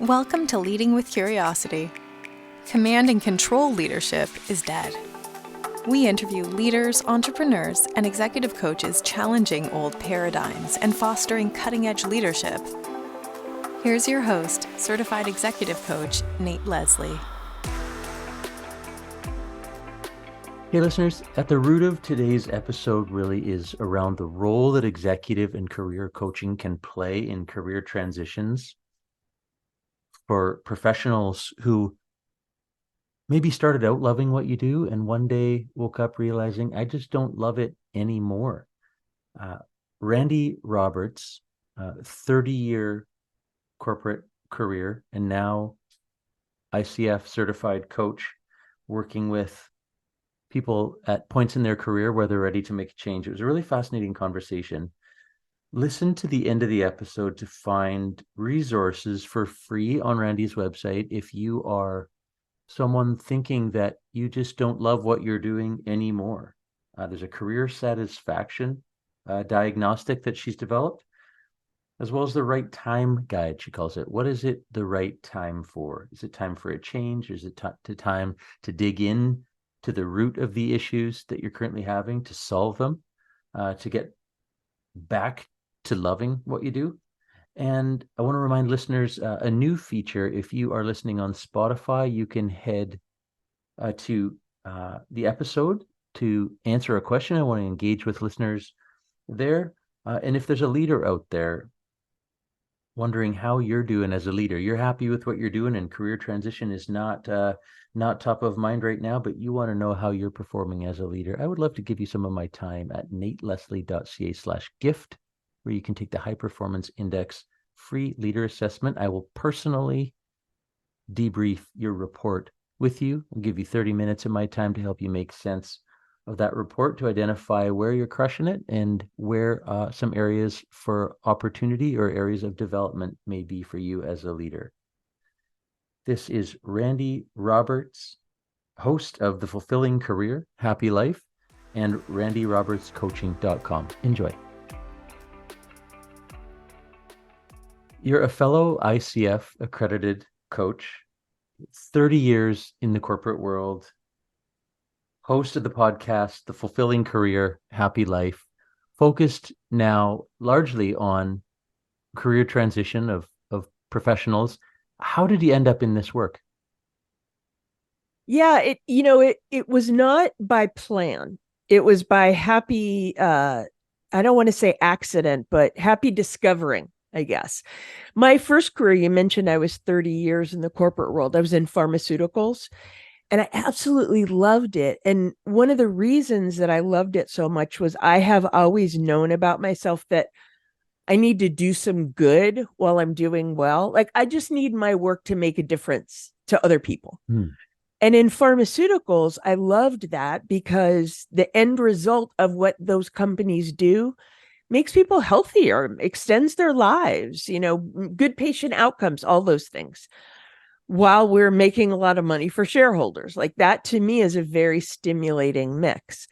Welcome to Leading with Curiosity. Command and control leadership is dead. We interview leaders, entrepreneurs, and executive coaches challenging old paradigms and fostering cutting-edge leadership. Here's your host, certified executive coach, Nate Leslie. Hey listeners, at the root of today's episode really is around the role that executive and career coaching can play in career transitions for professionals who maybe started out loving what you do and one day woke up realizing, I just don't love it anymore. Randi Roberts, 30-year corporate career, and now ICF-certified coach, working with people at points in their career where they're ready to make a change. It was a really fascinating conversation. Listen to the end of the episode to find resources for free on Randi's website if you are someone thinking that you just don't love what you're doing anymore. There's a career satisfaction diagnostic that she's developed, as well as the right time guide, she calls it. What is it the right time for? Is it time for a change? Is it time to dig in to the root of the issues that you're currently having, to solve them, to get back to loving what you do? And I want to remind listeners a new feature. If you are listening on Spotify, you can head to the episode to answer a question. I want to engage with listeners there. And if there's a leader out there wondering how you're doing as a leader, you're happy with what you're doing and career transition is not top of mind right now, but you want to know how you're performing as a leader, I would love to give you some of my time at nateleslie.ca/gift, where you can take the High Performance Index free leader assessment. I will personally debrief your report with you. I'll give you 30 minutes of my time to help you make sense of that report, to identify where you're crushing it and where some areas for opportunity or areas of development may be for you as a leader. This is Randi Roberts, host of The Fulfilling Career, Happy Life, and randirobertscoaching.com. Enjoy. You're a fellow ICF accredited coach, 30 years in the corporate world, host of the podcast, The Fulfilling Career, Happy Life, focused now largely on career transition of professionals. How did you end up in this work? Yeah, it was not by plan. It was by happy, I don't want to say accident, but happy discovering, I guess. My first career, you mentioned I was 30 years in the corporate world. I was in pharmaceuticals and I absolutely loved it. And one of the reasons that I loved it so much was I have always known about myself that I need to do some good while I'm doing well. Like I just need my work to make a difference to other people. And in pharmaceuticals, I loved that because the end result of what those companies do makes people healthier, extends their lives, good patient outcomes, all those things, while we're making a lot of money for shareholders. Like that to me is a very stimulating mix.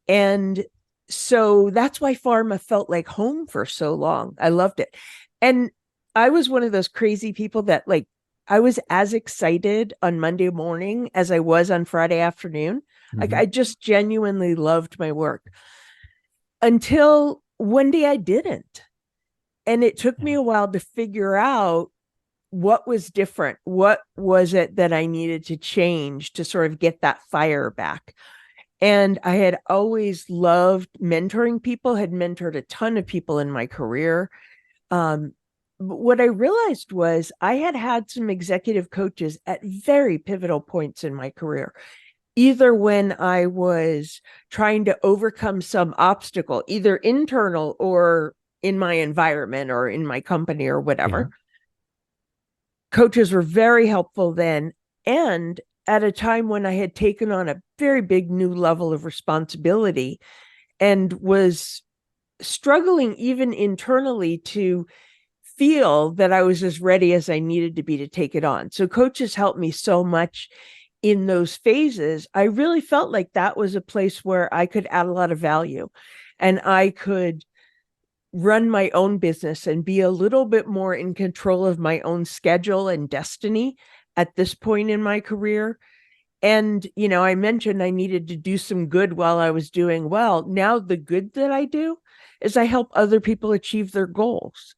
And so that's why pharma felt like home for so long. I loved it. And I was one of those crazy people that I was as excited on Monday morning as I was on Friday afternoon. Like I just genuinely loved my work until one day I didn't. And it took me a while to figure out what was different. What was it that I needed to change to sort of get that fire back? And I had always loved mentoring people, had mentored a ton of people in my career. But what I realized was I had had some executive coaches at very pivotal points in my career, either when I was trying to overcome some obstacle, either internal or in my environment or in my company or whatever. Yeah. Coaches were very helpful then. And at a time when I had taken on a very big new level of responsibility and was struggling even internally to feel that I was as ready as I needed to be to take it on. So coaches helped me so much in those phases. I really felt like that was a place where I could add a lot of value and I could run my own business and be a little bit more in control of my own schedule and destiny at this point in my career. And, I mentioned I needed to do some good while I was doing well. Now, the good that I do is I help other people achieve their goals.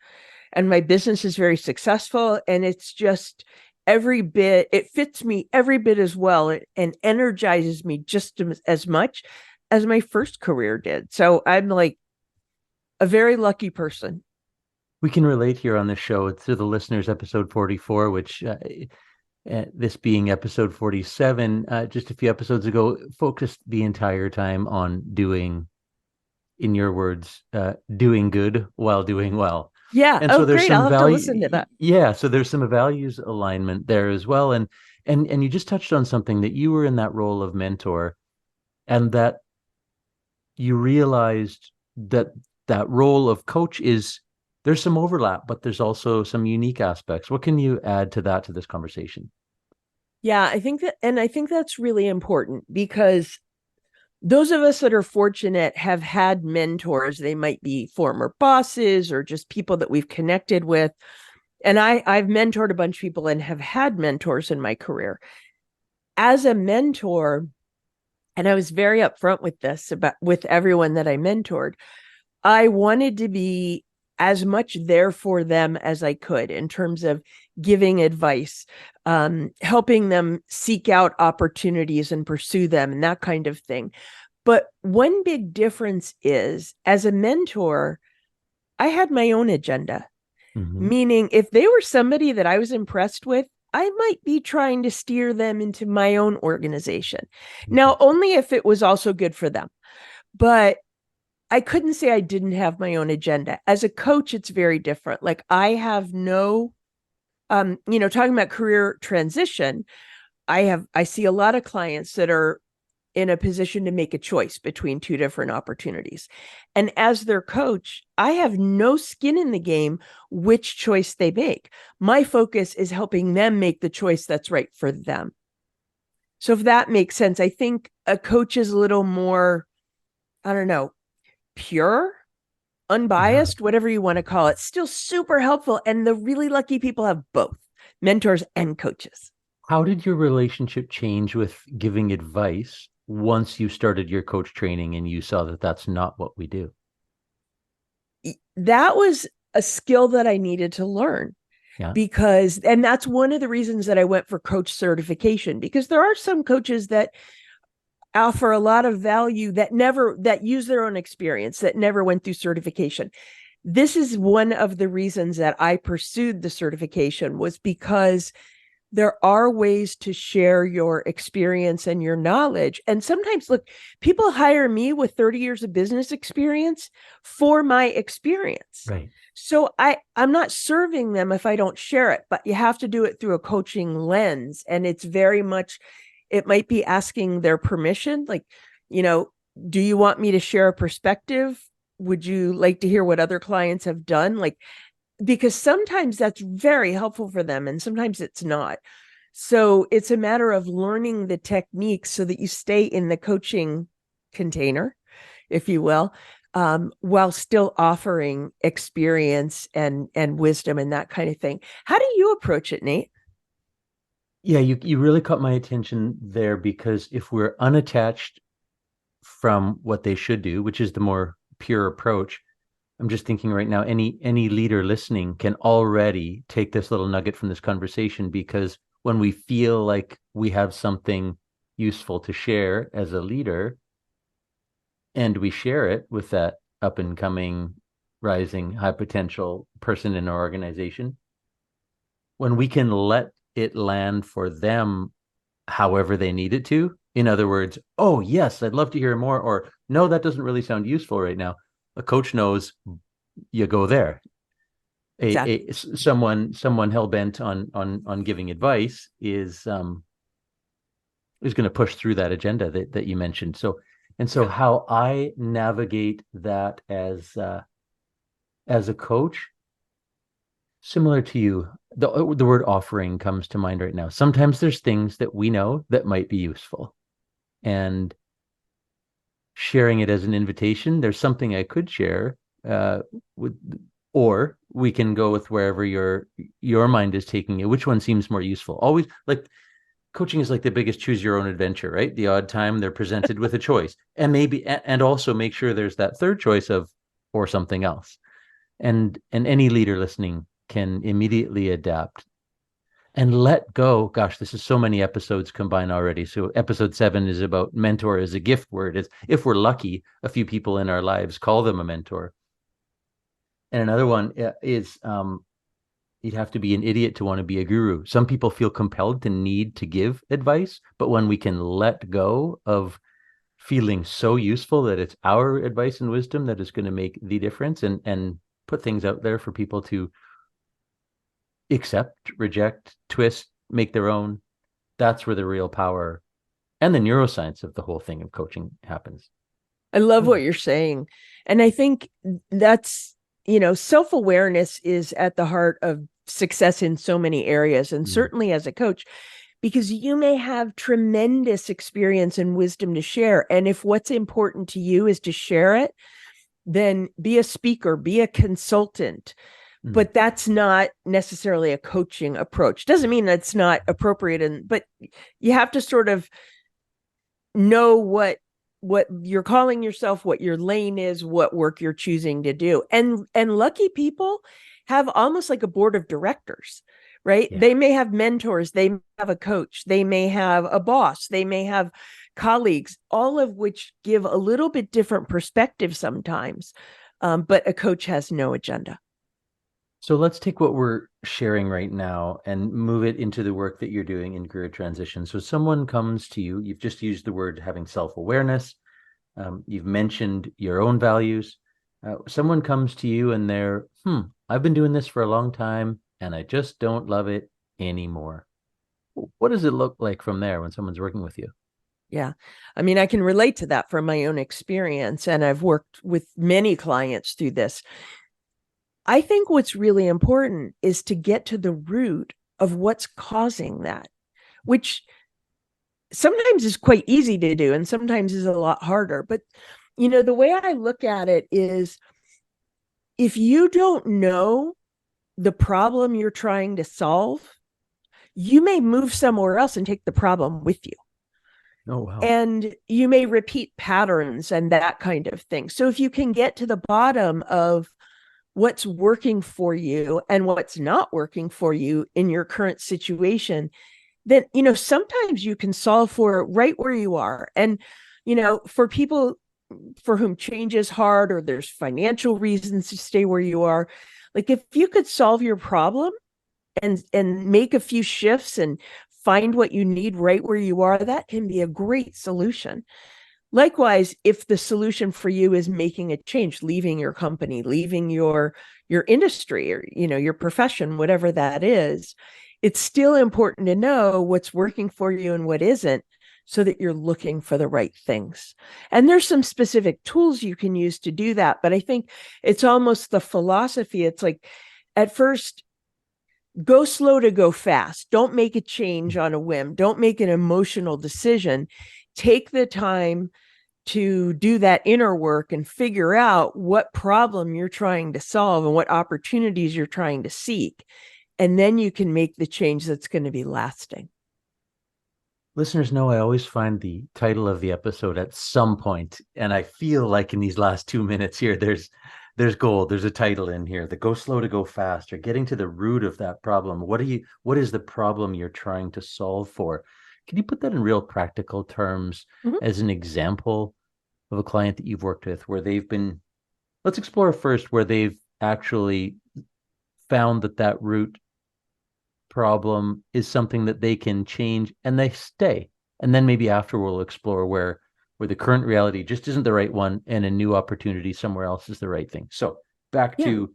And my business is very successful. And it's just it fits me every bit as well and energizes me just as much as my first career did. So I'm like a very lucky person. We can relate here on the show to the listeners, episode 44, which this being episode 47, just a few episodes ago, focused the entire time on doing, in your words, doing good while doing well. Yeah. And Oh, so there's great. I'll some have to listen to that. Yeah. So there's some values alignment there as well. And you just touched on something, that you were in that role of mentor, and that you realized that that role of coach there's some overlap, but there's also some unique aspects. What can you add to that, to this conversation? Yeah, I think that's really important, because those of us that are fortunate have had mentors. They might be former bosses or just people that we've connected with. And I've mentored a bunch of people and have had mentors in my career. As a mentor, and I was very upfront with this with everyone that I mentored, I wanted to be as much there for them as I could in terms of giving advice, helping them seek out opportunities and pursue them and that kind of thing. But one big difference is, as a mentor, I had my own agenda. Mm-hmm. Meaning, if they were somebody that I was impressed with, I might be trying to steer them into my own organization. Now, only if it was also good for them. But I couldn't say I didn't have my own agenda. As a coach, it's very different. Like, I have no, talking about career transition, I see a lot of clients that are in a position to make a choice between two different opportunities. And as their coach, I have no skin in the game which choice they make. My focus is helping them make the choice that's right for them. So if that makes sense, I think a coach is a little more, I don't know, pure, unbiased, whatever you want to call it, still super helpful. And the really lucky people have both mentors and coaches. How did your relationship change with giving advice once you started your coach training and you saw that that's not what we do? That was a skill that I needed to learn. Yeah. And that's one of the reasons that I went for coach certification, because there are some coaches that offer a lot of value that use their own experience, that never went through certification. This is one of the reasons that I pursued the certification, was because there are ways to share your experience and your knowledge. And sometimes, look, people hire me with 30 years of business experience for my experience. Right. So I'm not serving them if I don't share it, but you have to do it through a coaching lens. And it's very much, it might be asking their permission. Like, do you want me to share a perspective? Would you like to hear what other clients have done? Like, because sometimes that's very helpful for them and sometimes it's not. So it's a matter of learning the techniques so that you stay in the coaching container, if you will, while still offering experience and wisdom and that kind of thing. How do you approach it, Nate? Yeah, you really caught my attention there, because if we're unattached from what they should do, which is the more pure approach, I'm just thinking right now, any leader listening can already take this little nugget from this conversation, because when we feel like we have something useful to share as a leader, and we share it with that up and coming, rising, high potential person in our organization, when we can let it land for them however they need it to, in other words, oh yes, I'd love to hear more, or no, that doesn't really sound useful right now. A coach knows you go there. Exactly. Someone hell bent on giving advice is going to push through that agenda that you mentioned. So how I navigate that as a coach, similar to you, the word offering comes to mind right now. Sometimes there's things that we know that might be useful, and sharing it as an invitation. There's something I could share uh, with, or we can go with wherever your mind is taking it. Which one seems more useful? Always, like, coaching is like the biggest choose your own adventure, right? The odd time they're presented with a choice, and maybe, and also make sure there's that third choice of, or something else. And any leader listening can immediately adapt and let go. Gosh, this is so many episodes combined already. So episode 7 is about mentor as a gift word. Is, if we're lucky, a few people in our lives call them a mentor. And another one is you'd have to be an idiot to want to be a guru. Some people feel compelled to need to give advice, but when we can let go of feeling so useful that it's our advice and wisdom that is going to make the difference, and put things out there for people to accept, reject, twist, make their own, that's where the real power and the neuroscience of the whole thing of coaching happens. I love what you're saying. And I think that's, self-awareness is at the heart of success in so many areas, and certainly as a coach, because you may have tremendous experience and wisdom to share. And if what's important to you is to share it, then be a speaker, be a consultant. But that's not necessarily a coaching approach. Doesn't mean that's not appropriate, but you have to sort of know what you're calling yourself, what your lane is, what work you're choosing to do. And lucky people have almost like a board of directors, right? Yeah. They may have mentors, they may have a coach, they may have a boss, they may have colleagues, all of which give a little bit different perspective sometimes. But a coach has no agenda. So let's take what we're sharing right now and move it into the work that you're doing in career transition. So someone comes to you, you've just used the word having self-awareness. You've mentioned your own values. Someone comes to you and they're, I've been doing this for a long time and I just don't love it anymore. What does it look like from there when someone's working with you? Yeah. I mean, I can relate to that from my own experience, and I've worked with many clients through this. I think what's really important is to get to the root of what's causing that, which sometimes is quite easy to do and sometimes is a lot harder. But, the way I look at it is, if you don't know the problem you're trying to solve, you may move somewhere else and take the problem with you. Oh, wow. And you may repeat patterns and that kind of thing. So if you can get to the bottom of what's working for you and what's not working for you in your current situation, then, sometimes you can solve for it right where you are. And, for people for whom change is hard, or there's financial reasons to stay where you are, like, if you could solve your problem and make a few shifts and find what you need right where you are, that can be a great solution. Likewise, if the solution for you is making a change, leaving your company, leaving your industry, or, your profession, whatever that is, it's still important to know what's working for you and what isn't, so that you're looking for the right things. And there's some specific tools you can use to do that. But I think it's almost the philosophy. It's like, at first, go slow to go fast. Don't make a change on a whim. Don't make an emotional decision. Take the time to do that inner work and figure out what problem you're trying to solve and what opportunities you're trying to seek. And then you can make the change that's going to be lasting. Listeners know I always find the title of the episode at some point, and I feel like in these last 2 minutes here, there's gold. There's a title in here, the go slow to go fast, or getting to the root of that problem. What is the problem you're trying to solve for? Can you put that in real practical terms as an example of a client that you've worked with where they've been, let's explore first where they've actually found that root problem is something that they can change and they stay. And then maybe after we'll explore where the current reality just isn't the right one and a new opportunity somewhere else is the right thing. So back to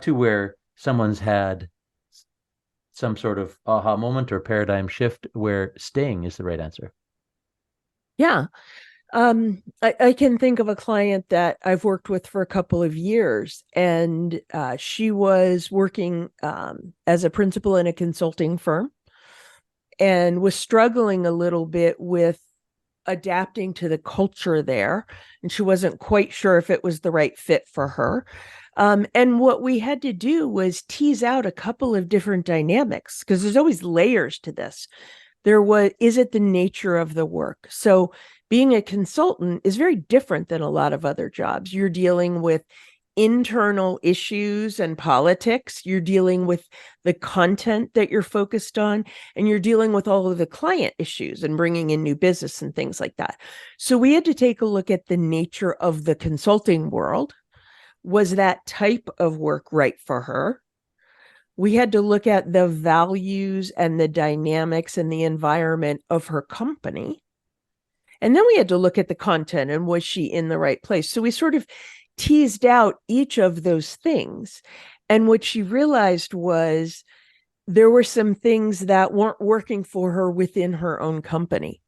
where someone's had some sort of aha moment or paradigm shift where staying is the right answer. Yeah. I can think of a client that I've worked with for a couple of years, and she was working as a principal in a consulting firm and was struggling a little bit with adapting to the culture there, and she wasn't quite sure if it was the right fit for her. And what we had to do was tease out a couple of different dynamics, because there's always layers to this. Is it the nature of the work? So being a consultant is very different than a lot of other jobs. You're dealing with internal issues and politics. You're dealing with the content that you're focused on, and you're dealing with all of the client issues and bringing in new business and things like that. So we had to take a look at the nature of the consulting world. Was that type of work right for her? We had to look at the values and the dynamics and the environment of her company. And then we had to look at the content and was she in the right place? So we sort of teased out each of those things. And what she realized was there were some things that weren't working for her within her own company.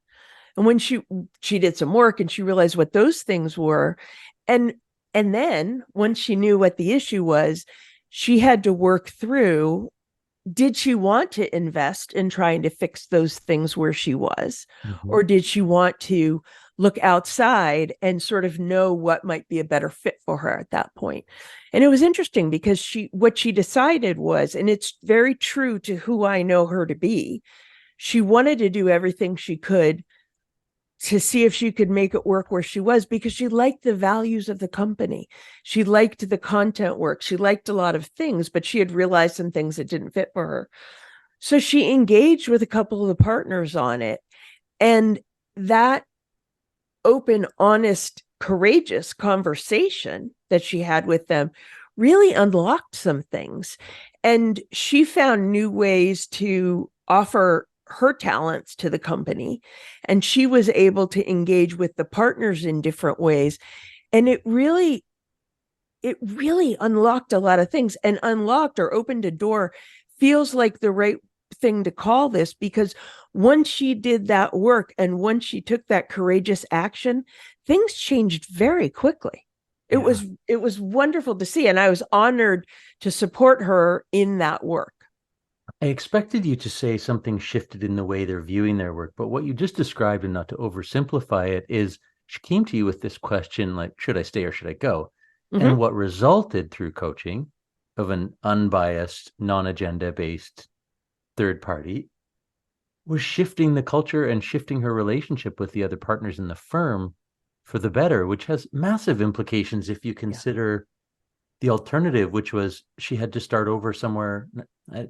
And when she did some work and she realized what those things were, and then once she knew what the issue was, she had to work through, did she want to invest in trying to fix those things where she was? Mm-hmm. Or did she want to look outside and sort of know what might be a better fit for her at that point? And it was interesting because what she decided was, and it's very true to who I know her to be, she wanted to do everything she could to see if she could make it work where she was, because she liked the values of the company. She liked the content work. She liked a lot of things, but she had realized some things that didn't fit for her. So she engaged with a couple of the partners on it. And that open, honest, courageous conversation that she had with them really unlocked some things. And she found new ways to offer her talents to the company, and she was able to engage with the partners in different ways. And it really unlocked a lot of things, and unlocked or opened a door feels like the right thing to call this, because once she did that work and once she took that courageous action, things changed very quickly. It was wonderful to see, and I was honored to support her in that work. I expected you to say something shifted in the way they're viewing their work, but what you just described, and not to oversimplify it, is she came to you with this question like, should I stay or should I go? Mm-hmm. And what resulted through coaching of an unbiased, non-agenda based third party was shifting the culture and shifting her relationship with the other partners in the firm for the better, which has massive implications if you consider the alternative, which was she had to start over somewhere. I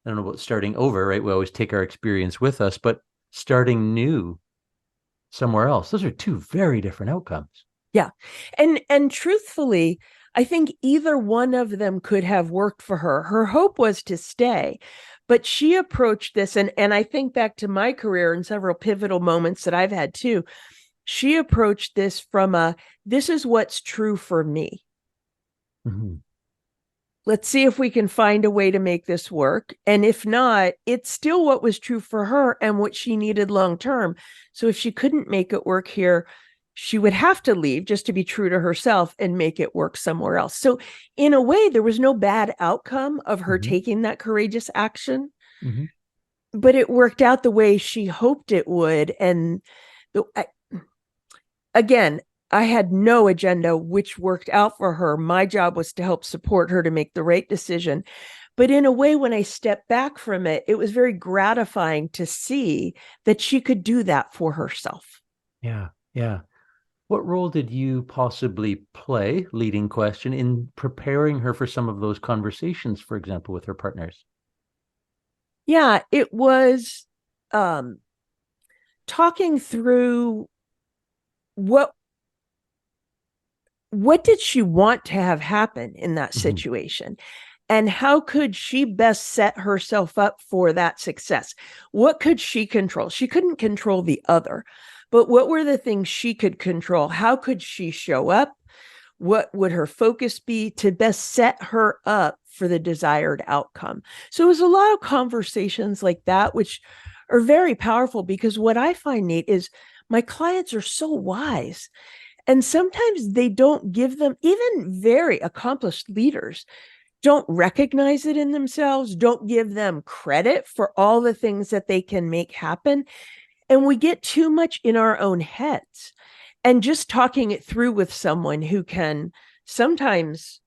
don't know about starting over, right? We always take our experience with us, but starting new somewhere else. Those are two very different outcomes. Yeah. And truthfully, I think either one of them could have worked for her. Her hope was to stay, but she approached this, and I think back to my career and several pivotal moments that I've had too. She approached this from this is what's true for me. Mm-hmm. Let's see if we can find a way to make this work. And if not, it's still what was true for her and what she needed long term. So if she couldn't make it work here, she would have to leave just to be true to herself and make it work somewhere else. So in a way, there was no bad outcome of her mm-hmm. taking that courageous action, mm-hmm. but it worked out the way she hoped it would. And again, I had no agenda which worked out for her. My job was to help support her to make the right decision. But in a way, when I stepped back from it, it was very gratifying to see that she could do that for herself. Yeah, yeah. What role did you possibly play, leading question, in preparing her for some of those conversations, for example, with her partners? Yeah, it was talking through what did she want to have happen in that situation? Mm-hmm. And how could she best set herself up for that success? What could she control? She couldn't control the other, but what were the things she could control? How could she show up? What would her focus be to best set her up for the desired outcome? So it was a lot of conversations like that, which are very powerful, because what I find, Nate, is my clients are so wise. And sometimes they don't give them, even very accomplished leaders, don't recognize it in themselves, don't give them credit for all the things that they can make happen. And we get too much in our own heads. And just talking it through with someone who can sometimes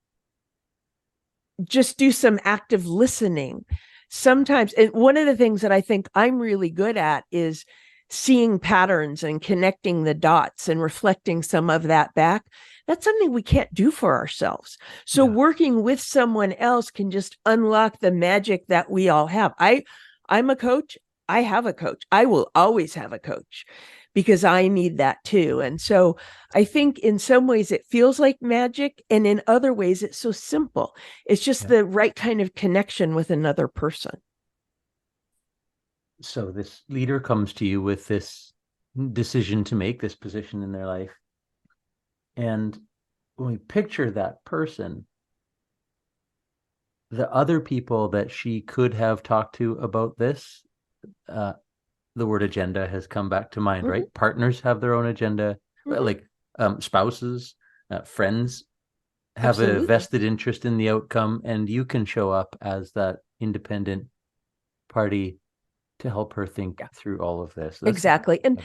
just do some active listening. Sometimes, and one of the things that I think I'm really good at is seeing patterns and connecting the dots and reflecting some of that back. That's something we can't do for ourselves. So working with someone else can just unlock the magic that we all have. I'm a coach. I have a coach. I will always have a coach because I need that too. And so I think in some ways it feels like magic, and in other ways it's so simple. It's just the right kind of connection with another person. So this leader comes to you with this decision to make, this position in their life. And when we picture that person, the other people that she could have talked to about this, the word agenda has come back to mind, right? Partners have their own agenda, like spouses, friends have a vested interest in the outcome, and you can show up as that independent party to help her think through all of this. Exactly. And,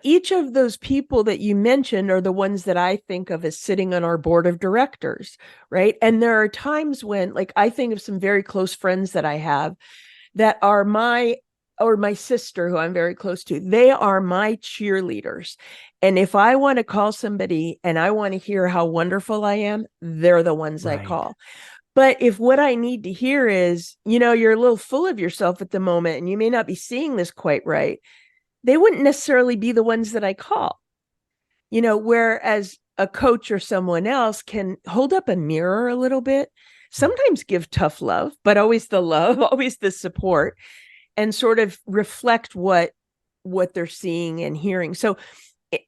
each of those people that you mentioned are the ones that I think of as sitting on our board of directors, right? And there are times when, like, I think of some very close friends that I have that are my sister, who I'm very close to. They are my cheerleaders. And if I want to call somebody and I want to hear how wonderful I am, they're the ones I call. But if what I need to hear is, you're a little full of yourself at the moment and you may not be seeing this quite right, they wouldn't necessarily be the ones that I call. Whereas a coach or someone else can hold up a mirror a little bit, sometimes give tough love, but always the love, always the support, and sort of reflect what they're seeing and hearing. So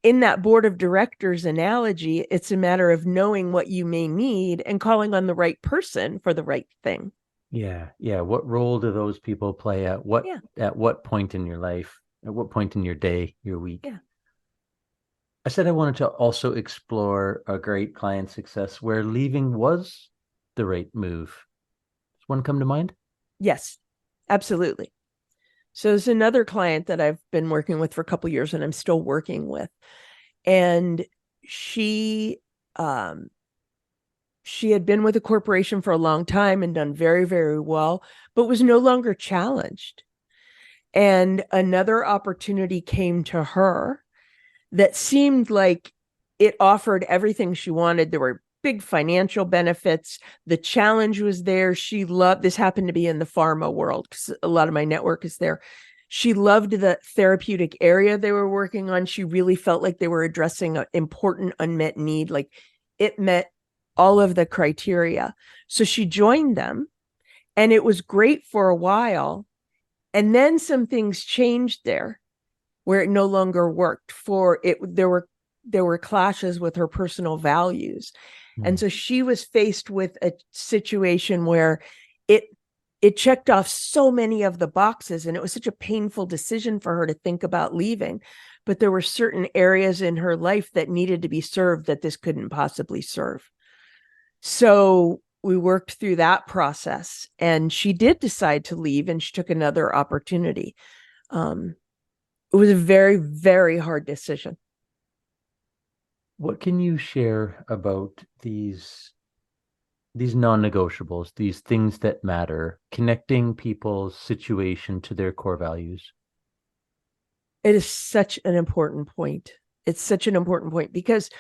in that board of directors analogy, it's a matter of knowing what you may need and calling on the right person for the right thing. Yeah. What role do those people play at what point in your life, at what point in your day, your week? Yeah. I said I wanted to also explore a great client success where leaving was the right move. Does one come to mind? Yes, absolutely. So there's another client that I've been working with for a couple of years and I'm still working with. And she had been with a corporation for a long time and done very, very well, but was no longer challenged. And another opportunity came to her that seemed like it offered everything she wanted. There were big financial benefits. The challenge was there. She loved, this happened to be in the pharma world because a lot of my network is there. She loved the therapeutic area they were working on. She really felt like they were addressing an important unmet need. Like it met all of the criteria. So she joined them and it was great for a while. And then some things changed there where it no longer worked for it. There were clashes with her personal values. And so she was faced with a situation where it checked off so many of the boxes, and it was such a painful decision for her to think about leaving. But there were certain areas in her life that needed to be served that this couldn't possibly serve. So we worked through that process, and she did decide to leave, and she took another opportunity. It was a very, very hard decision. What can you share about these non-negotiables, these things that matter, connecting people's situation to their core values? It is such an important point. It's such an important point because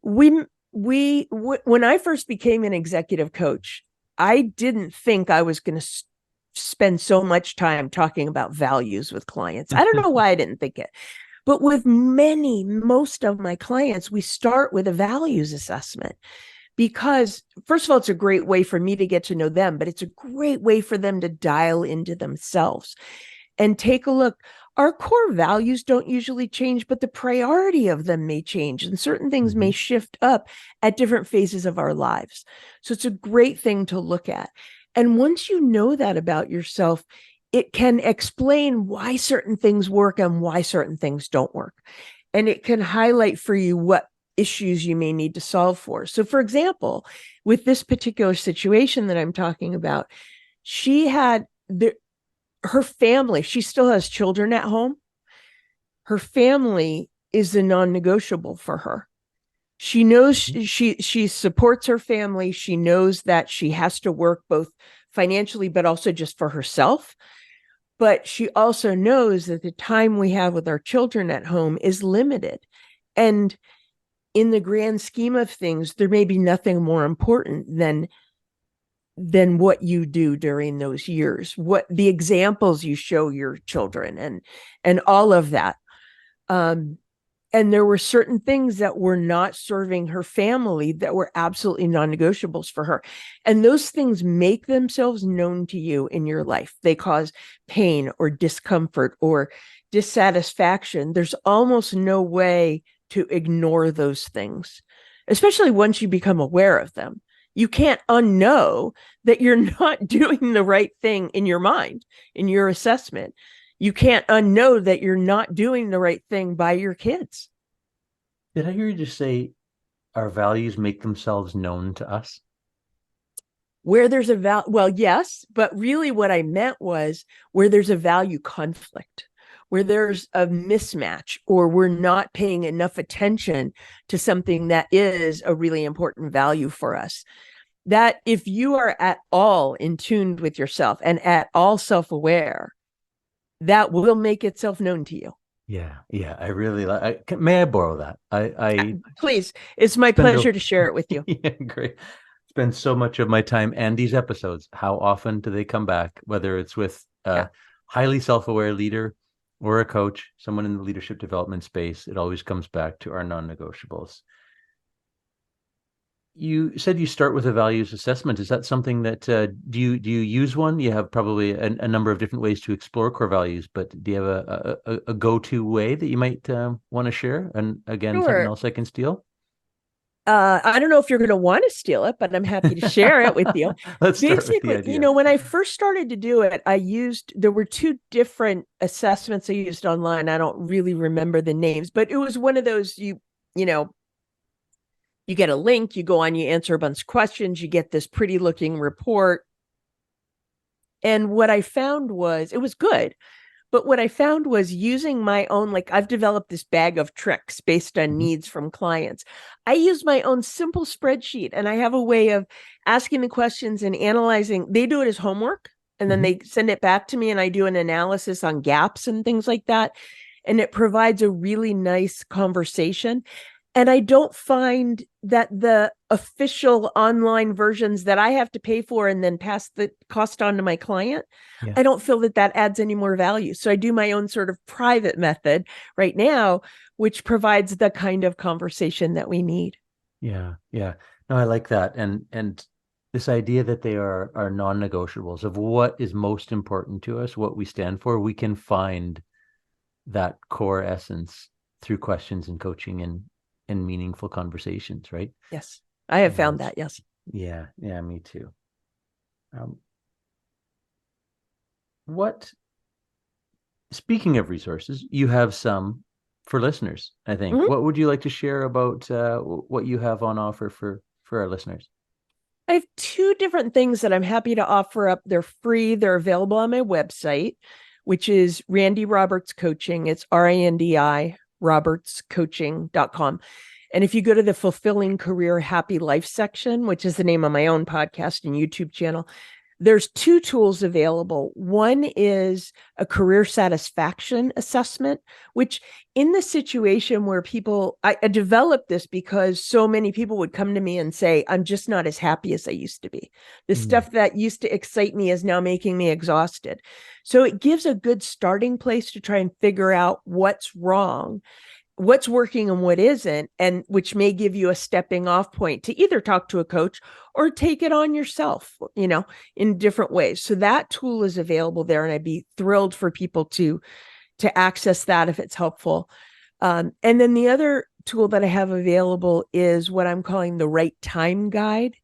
when I first became an executive coach, I didn't think I was going to spend so much time talking about values with clients. I don't know why I didn't think it. But with most of my clients, we start with a values assessment because, first of all, it's a great way for me to get to know them, but it's a great way for them to dial into themselves and take a look. Our core values don't usually change, but the priority of them may change, and certain things may shift up at different phases of our lives. So it's a great thing to look at. And once you know that about yourself, it can explain why certain things work and why certain things don't work. And it can highlight for you what issues you may need to solve for. So for example, with this particular situation that I'm talking about, she had her family, she still has children at home. her family is a non-negotiable for her. She knows she supports her family. She knows that she has to work both financially, but also just for herself. But she also knows that the time we have with our children at home is limited. And in the grand scheme of things, there may be nothing more important than what you do during those years, what the examples you show your children and all of that. And there were certain things that were not serving her family that were absolutely non-negotiables for her. And those things make themselves known to you in your life. They cause pain or discomfort or dissatisfaction. There's almost no way to ignore those things, especially once you become aware of them. You can't unknow that you're not doing the right thing in your mind, in your assessment. You can't unknow that you're not doing the right thing by your kids. Did I hear you just say our values make themselves known to us? Where there's a well, yes, but really what I meant was where there's a value conflict, where there's a mismatch, or we're not paying enough attention to something that is a really important value for us. That if you are at all in tune with yourself and at all self-aware, that will make itself known to you. Yeah. I really like. May I borrow that? I please. It's my pleasure to share it with you. Yeah, great. Spend so much of my time and these episodes. How often do they come back? Whether it's with a highly self-aware leader or a coach, someone in the leadership development space, it always comes back to our non-negotiables. You said you start with a values assessment. Is that something that do you use one? You have probably a number of different ways to explore core values, but do you have a go-to way that you might want to share? And again, Sure. something else I can steal? I don't know if you're going to want to steal it, but I'm happy to share it with you. Let's start with the Basically, idea. when I first started to do it, there were two different assessments I used online. I don't really remember the names, but it was one of those, you get a link, you go on, you answer a bunch of questions, you get this pretty looking report. And what I found was, it was good, but what I found was using my own, I've developed this bag of tricks based on needs from clients. I use my own simple spreadsheet, and I have a way of asking the questions and analyzing. They do it as homework, and then they send it back to me, and I do an analysis on gaps and things like that. And it provides a really nice conversation. And I don't find that the official online versions that I have to pay for and then pass the cost on to my client, I don't feel that adds any more value. So I do my own sort of private method right now, which provides the kind of conversation that we need. Yeah. No, I like that. And this idea that they are non-negotiables of what is most important to us, what we stand for, we can find that core essence through questions and coaching and meaningful conversations, right? Yes, I have found that. Yes. Yeah, me too. Speaking of resources, you have some for listeners, I think. What would you like to share about what you have on offer for our listeners? I have two different things that I'm happy to offer up. They're free. They're available on my website, which is Randi Roberts Coaching. It's RANDI robertscoaching.com. And if you go to the Fulfilling Career Happy Life section, which is the name of my own podcast and YouTube channel, there's two tools available. One is a career satisfaction assessment, which in the situation where I developed this because so many people would come to me and say, I'm just not as happy as I used to be. The stuff that used to excite me is now making me exhausted. So it gives a good starting place to try and figure out what's wrong, what's working and what isn't, and which may give you a stepping off point to either talk to a coach or take it on yourself, in different ways. So that tool is available there, and I'd be thrilled for people to access that if it's helpful. And then the other tool that I have available is what I'm calling the Right Time Guide,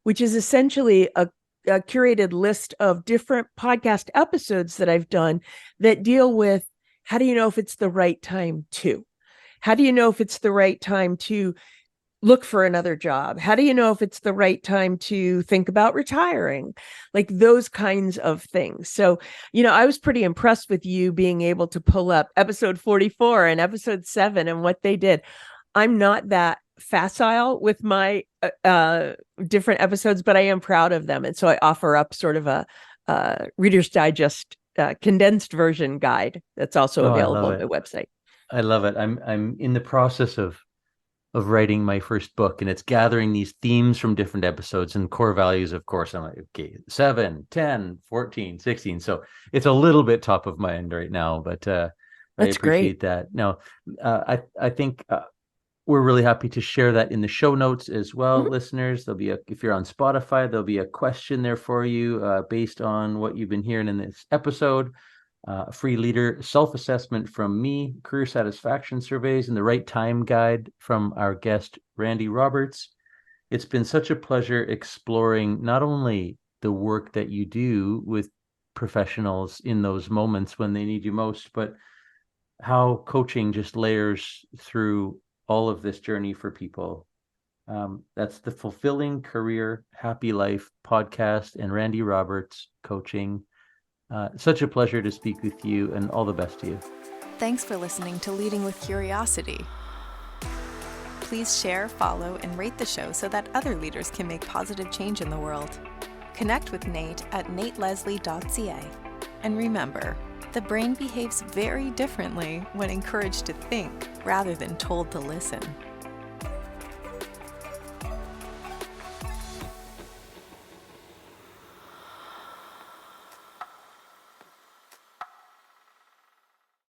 which is essentially a curated list of different podcast episodes that I've done that deal with how do you know if it's the right time to? How do you know if it's the right time to look for another job? How do you know if it's the right time to think about retiring? Like those kinds of things. So, I was pretty impressed with you being able to pull up episode 44 and episode 7 and what they did. I'm not that facile with my different episodes, but I am proud of them. And so I offer up sort of a Reader's Digest condensed version guide that's also available on my website. I love it. I'm in the process of writing my first book, and it's gathering these themes from different episodes and core values. Of course, I'm like, okay, 7, 10, 14, 16. So it's a little bit top of mind right now, but I appreciate that. Now, I think we're really happy to share that in the show notes as well, listeners. There'll be if you're on Spotify, there'll be a question there for you based on what you've been hearing in this episode. Free leader self-assessment from me, career satisfaction surveys, and the right time guide from our guest, Randi Roberts. It's been such a pleasure exploring not only the work that you do with professionals in those moments when they need you most, but how coaching just layers through all of this journey for people. That's the Fulfilling Career, Happy Life podcast and Randi Roberts coaching. Such a pleasure to speak with you, and all the best to you. Thanks for listening to Leading with Curiosity. Please share, follow, and rate the show so that other leaders can make positive change in the world. Connect with Nate at nateleslie.ca. And remember, the brain behaves very differently when encouraged to think rather than told to listen.